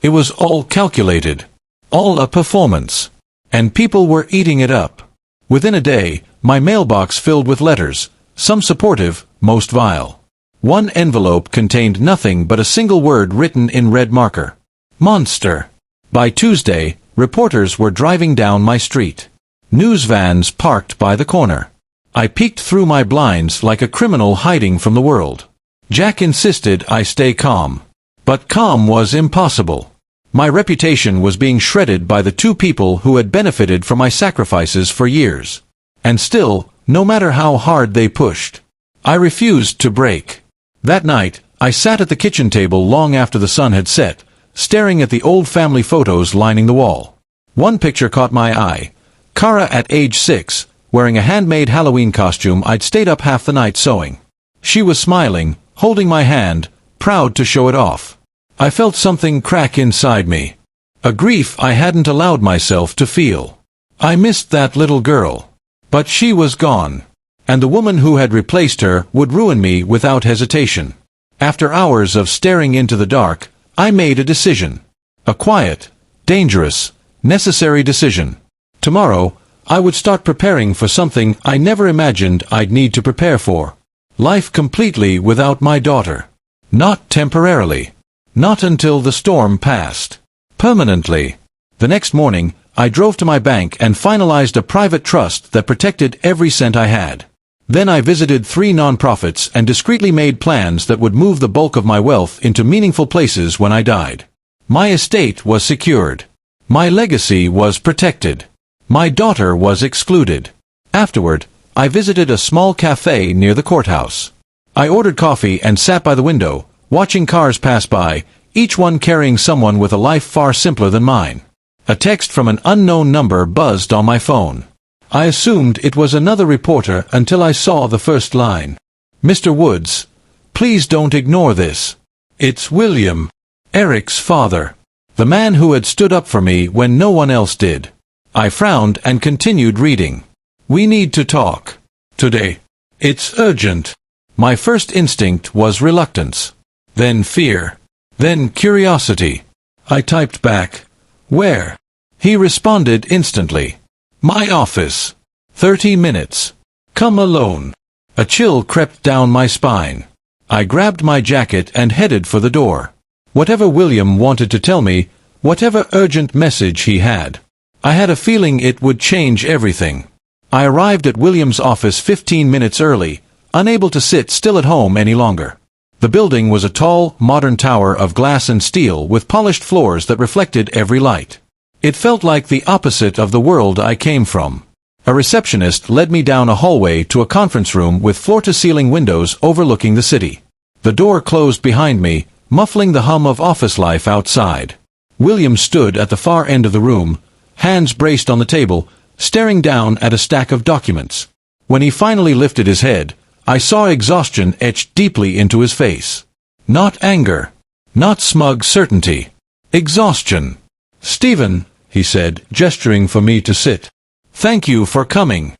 It was all calculated. All a performance. And people were eating it up. Within a day, my mailbox filled with letters, some supportive, most vile. One envelope contained nothing but a single word written in red marker. Monster. By Tuesday, reporters were driving down my street. News vans parked by the corner. I peeked through my blinds like a criminal hiding from the world. Jack insisted I stay calm. But calm was impossible. My reputation was being shredded by the two people who had benefited from my sacrifices for years. And still, no matter how hard they pushed, I refused to break. That night, I sat at the kitchen table long after the sun had set, staring at the old family photos lining the wall. One picture caught my eye. Kara at age 6, wearing a handmade Halloween costume I'd stayed up half the night sewing. She was smiling, holding my hand, proud to show it off. I felt something crack inside me. A grief I hadn't allowed myself to feel. I missed that little girl. But she was gone. And the woman who had replaced her would ruin me without hesitation. After hours of staring into the dark, I made a decision. A quiet, dangerous, necessary decision. Tomorrow, I would start preparing for something I never imagined I'd need to prepare for. Life completely without my daughter. Not temporarily. Not until the storm passed. Permanently. The next morning, I drove to my bank and finalized a private trust that protected every cent I had. Then I visited 3 nonprofits and discreetly made plans that would move the bulk of my wealth into meaningful places when I died. My estate was secured. My legacy was protected. My daughter was excluded. Afterward, I visited a small cafe near the courthouse. I ordered coffee and sat by the window, watching cars pass by, each one carrying someone with a life far simpler than mine. A text from an unknown number buzzed on my phone. I assumed it was another reporter until I saw the first line. "Mr. Woods, please don't ignore this. It's William, Eric's father. The man who had stood up for me when no one else did." I frowned and continued reading. "We need to talk. Today. It's urgent." My first instinct was reluctance. Then fear. Then curiosity. I typed back, "Where?" He responded instantly. "My office. 30 minutes. Come alone." A chill crept down my spine. I grabbed my jacket and headed for the door. Whatever William wanted to tell me, whatever urgent message he had, I had a feeling it would change everything. I arrived at William's office 15 minutes early, unable to sit still at home any longer. The building was a tall, modern tower of glass and steel with polished floors that reflected every light. It felt like the opposite of the world I came from. A receptionist led me down a hallway to a conference room with floor-to-ceiling windows overlooking the city. The door closed behind me, muffling the hum of office life outside. William stood at the far end of the room, hands braced on the table, staring down at a stack of documents. When he finally lifted his head, I saw exhaustion etched deeply into his face. Not anger. Not smug certainty. Exhaustion. "Stephen," he said, gesturing for me to sit. "Thank you for coming."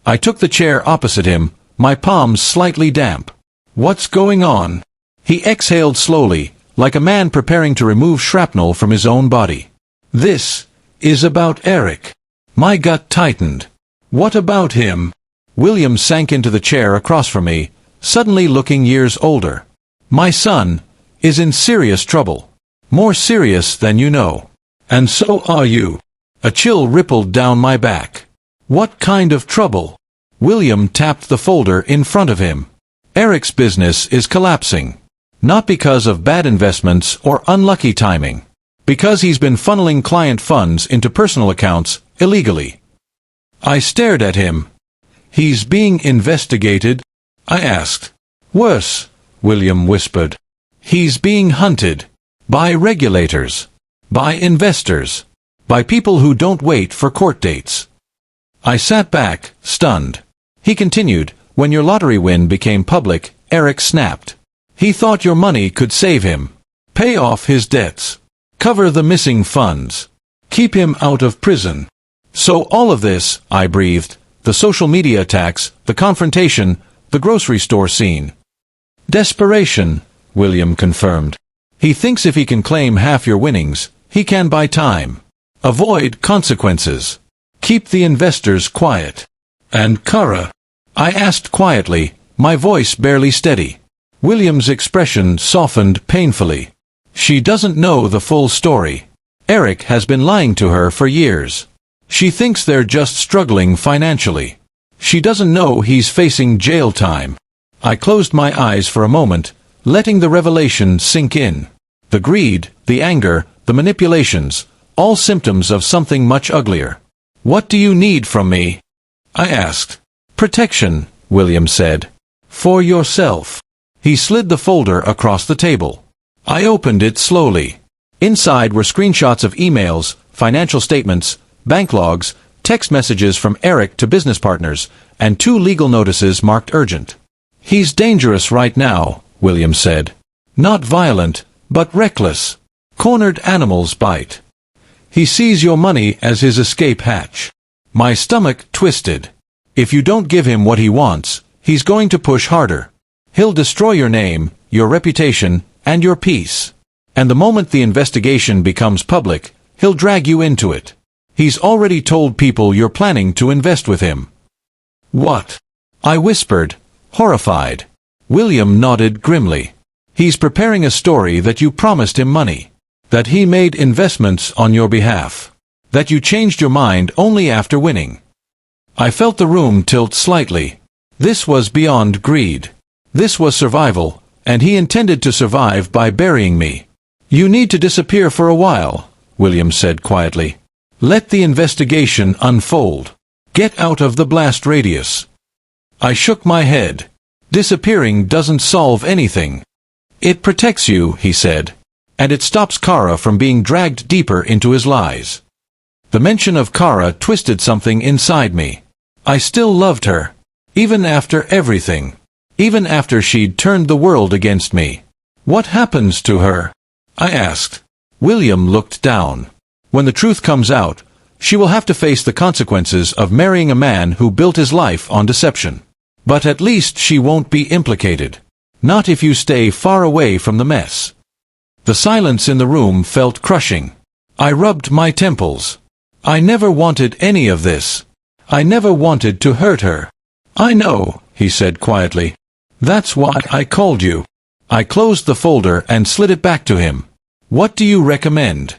I took the chair opposite him, my palms slightly damp. "What's going on?" He exhaled slowly, like a man preparing to remove shrapnel from his own body. "This is about Eric." My gut tightened. "What about him?" William sank into the chair across from me, suddenly looking years older. "My son is in serious trouble. More serious than you know. And so are you." A chill rippled down my back. "What kind of trouble?" William tapped the folder in front of him. "Eric's business is collapsing. Not because of bad investments or unlucky timing. Because he's been funneling client funds into personal accounts illegally." I stared at him. "He's being investigated?" I asked. "Worse," William whispered. "He's being hunted. By regulators. By investors. By people who don't wait for court dates." I sat back, stunned. He continued, "When your lottery win became public, Eric snapped. He thought your money could save him. Pay off his debts. Cover the missing funds. Keep him out of prison." "So all of this," I breathed, "the social media attacks, the confrontation, the grocery store scene." "Desperation," William confirmed. "He thinks if he can claim half your winnings, he can buy time. Avoid consequences. Keep the investors quiet." "And Kara?" I asked quietly, my voice barely steady. William's expression softened painfully. "She doesn't know the full story. Eric has been lying to her for years. She thinks they're just struggling financially. She doesn't know he's facing jail time." I closed my eyes for a moment, letting the revelation sink in. The greed, the anger, the manipulations, all symptoms of something much uglier. "What do you need from me?" I asked. "Protection," William said. "For yourself." He slid the folder across the table. I opened it slowly. Inside were screenshots of emails, financial statements, bank logs, text messages from Eric to business partners, and 2 legal notices marked urgent. "He's dangerous right now," William said. "Not violent, but reckless. Cornered animals bite. He sees your money as his escape hatch." My stomach twisted. "If you don't give him what he wants, he's going to push harder. He'll destroy your name, your reputation, and your peace. And the moment the investigation becomes public, he'll drag you into it. He's already told people you're planning to invest with him." "What?" I whispered, horrified. William nodded grimly. "He's preparing a story that you promised him money. That he made investments on your behalf. That you changed your mind only after winning." I felt the room tilt slightly. This was beyond greed. This was survival, and he intended to survive by burying me. "You need to disappear for a while," William said quietly. "Let the investigation unfold. Get out of the blast radius." I shook my head. "Disappearing doesn't solve anything." "It protects you," he said. "And it stops Kara from being dragged deeper into his lies." The mention of Kara twisted something inside me. I still loved her. Even after everything. Even after she'd turned the world against me. "What happens to her?" I asked. William looked down. "When the truth comes out, she will have to face the consequences of marrying a man who built his life on deception. But at least she won't be implicated. Not if you stay far away from the mess." The silence in the room felt crushing. I rubbed my temples. I never wanted any of this. I never wanted to hurt her. "I know," he said quietly. "That's why I called you." I closed the folder and slid it back to him. "What do you recommend?"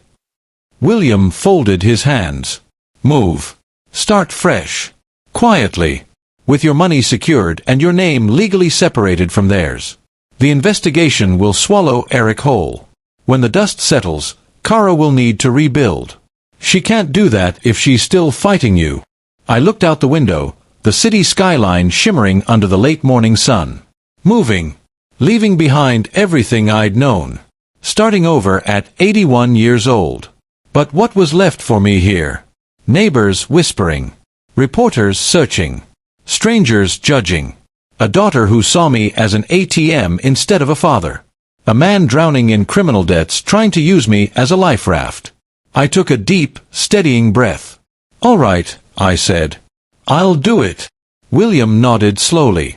William folded his hands. "Move. Start fresh. Quietly. With your money secured and your name legally separated from theirs. The investigation will swallow Eric whole. When the dust settles, Kara will need to rebuild. She can't do that if she's still fighting you." I looked out the window, the city skyline shimmering under the late morning sun. Moving. Leaving behind everything I'd known. Starting over at 81 years old. But what was left for me here? Neighbors whispering. Reporters searching. Strangers judging. A daughter who saw me as an ATM instead of a father. A man drowning in criminal debts trying to use me as a life raft. I took a deep, steadying breath. "All right," I said. "I'll do it." William nodded slowly.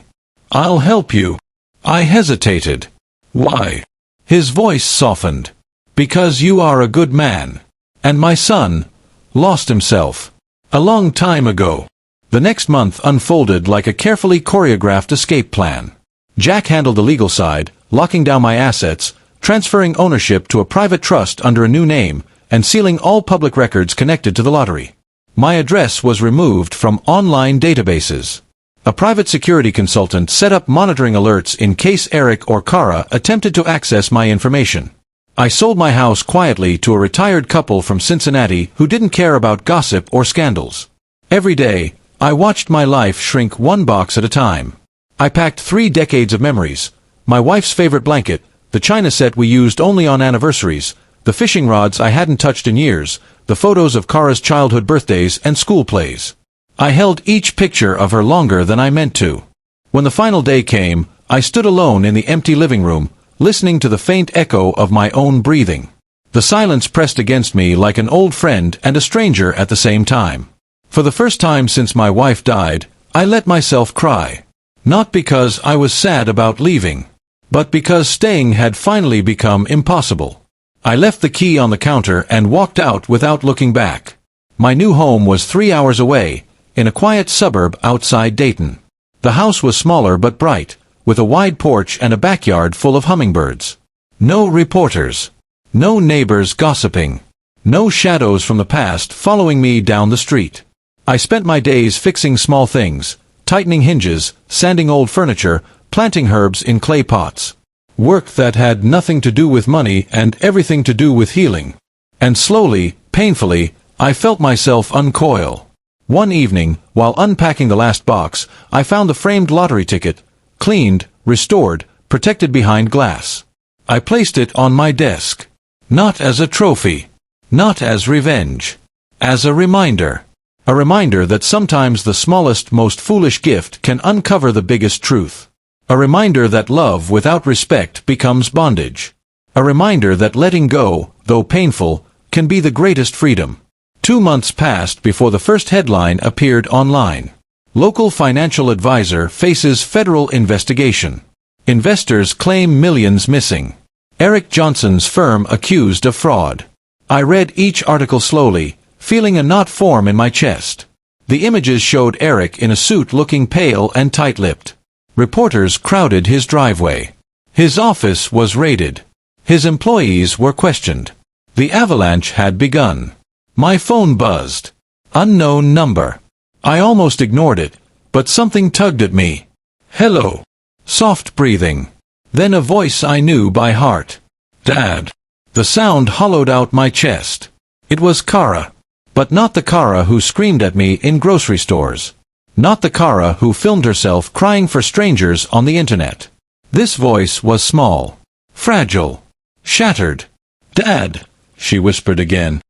"I'll help you." I hesitated. "Why?" His voice softened. "Because you are a good man. And my son lost himself a long time ago." The next month unfolded like a carefully choreographed escape plan. Jack handled the legal side, locking down my assets, transferring ownership to a private trust under a new name, and sealing all public records connected to the lottery. My address was removed from online databases. A private security consultant set up monitoring alerts in case Eric or Kara attempted to access my information. I sold my house quietly to a retired couple from Cincinnati who didn't care about gossip or scandals. Every day, I watched my life shrink one box at a time. I packed 3 decades of memories: my wife's favorite blanket, the china set we used only on anniversaries, the fishing rods I hadn't touched in years, the photos of Kara's childhood birthdays and school plays. I held each picture of her longer than I meant to. When the final day came, I stood alone in the empty living room, listening to the faint echo of my own breathing. The silence pressed against me like an old friend and a stranger at the same time. For the first time since my wife died, I let myself cry. Not because I was sad about leaving, but because staying had finally become impossible. I left the key on the counter and walked out without looking back. My new home was 3 hours away, in a quiet suburb outside Dayton. The house was smaller but bright, with a wide porch and a backyard full of hummingbirds. No reporters. No neighbors gossiping. No shadows from the past following me down the street. I spent my days fixing small things, tightening hinges, sanding old furniture, planting herbs in clay pots. Work that had nothing to do with money and everything to do with healing. And slowly, painfully, I felt myself uncoil. One evening, while unpacking the last box, I found the framed lottery ticket, cleaned, restored, protected behind glass. I placed it on my desk. Not as a trophy. Not as revenge. As a reminder. A reminder that sometimes the smallest, most foolish gift can uncover the biggest truth. A reminder that love without respect becomes bondage. A reminder that letting go, though painful, can be the greatest freedom. 2 months passed before the first headline appeared online. Local financial advisor faces federal investigation. Investors claim millions missing. Eric Johnson's firm accused of fraud. I read each article slowly, feeling a knot form in my chest. The images showed Eric in a suit looking pale and tight-lipped. Reporters crowded his driveway. His office was raided. His employees were questioned. The avalanche had begun. My phone buzzed. Unknown number. I almost ignored it, but something tugged at me. "Hello." Soft breathing. Then a voice I knew by heart. "Dad." The sound hollowed out my chest. It was Kara. But not the Kara who screamed at me in grocery stores. Not the Kara who filmed herself crying for strangers on the internet. This voice was small. Fragile. Shattered. "Dad," she whispered again.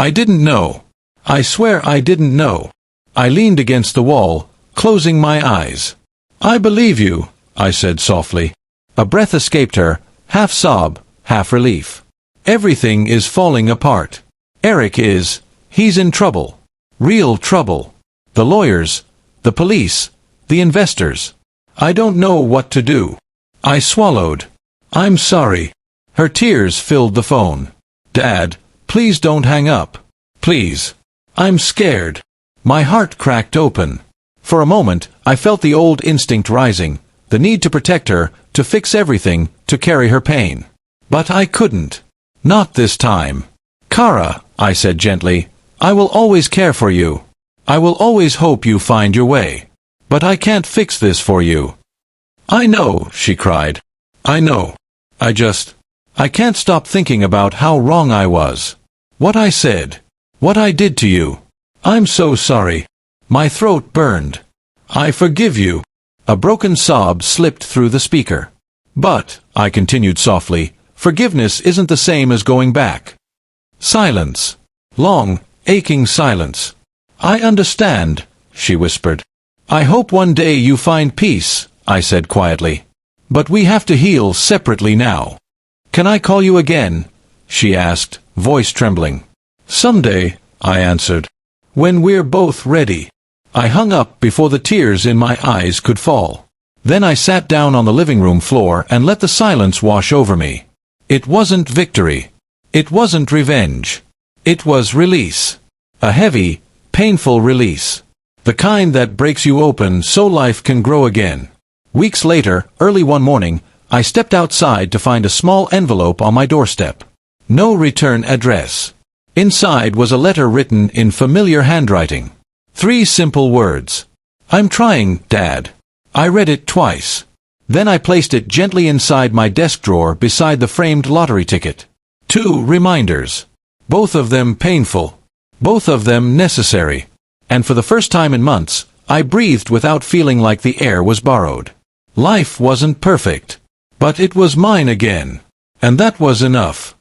I didn't know. I swear I didn't know." I leaned against the wall, closing my eyes. "I believe you," I said softly. A breath escaped her, half sob, half relief. "Everything is falling apart. Eric is. He's in trouble. Real trouble. The lawyers, the police, the investors. I don't know what to do." I swallowed. "I'm sorry." Her tears filled the phone. "Dad, please don't hang up. Please. I'm scared." My heart cracked open. For a moment, I felt the old instinct rising, the need to protect her, to fix everything, to carry her pain. But I couldn't. Not this time. "Kara," I said gently, "I will always care for you. I will always hope you find your way. But I can't fix this for you." "I know," she cried. "I know. I can't stop thinking about how wrong I was. What I said. What I did to you. I'm so sorry." My throat burned. "I forgive you." A broken sob slipped through the speaker. "But," I continued softly, Forgiveness isn't the same as going back. Silence. Long, aching silence. I understand, she whispered. I hope one day you find peace, I said quietly. But we have to heal separately now. Can I call you again? She asked, voice trembling. Someday, I answered. When we're both ready. I hung up before the tears in my eyes could fall. Then I sat down on the living room floor and let the silence wash over me. It wasn't victory. It wasn't revenge. It was release. A heavy, painful release. The kind that breaks you open so life can grow again. Weeks later, early one morning, I stepped outside to find a small envelope on my doorstep. No return address. Inside was a letter written in familiar handwriting. 3 simple words. I'm trying, Dad. I read it twice. Then I placed it gently inside my desk drawer beside the framed lottery ticket. 2 reminders. Both of them painful. Both of them necessary. And for the first time in months, I breathed without feeling like the air was borrowed. Life wasn't perfect. But it was mine again. And that was enough.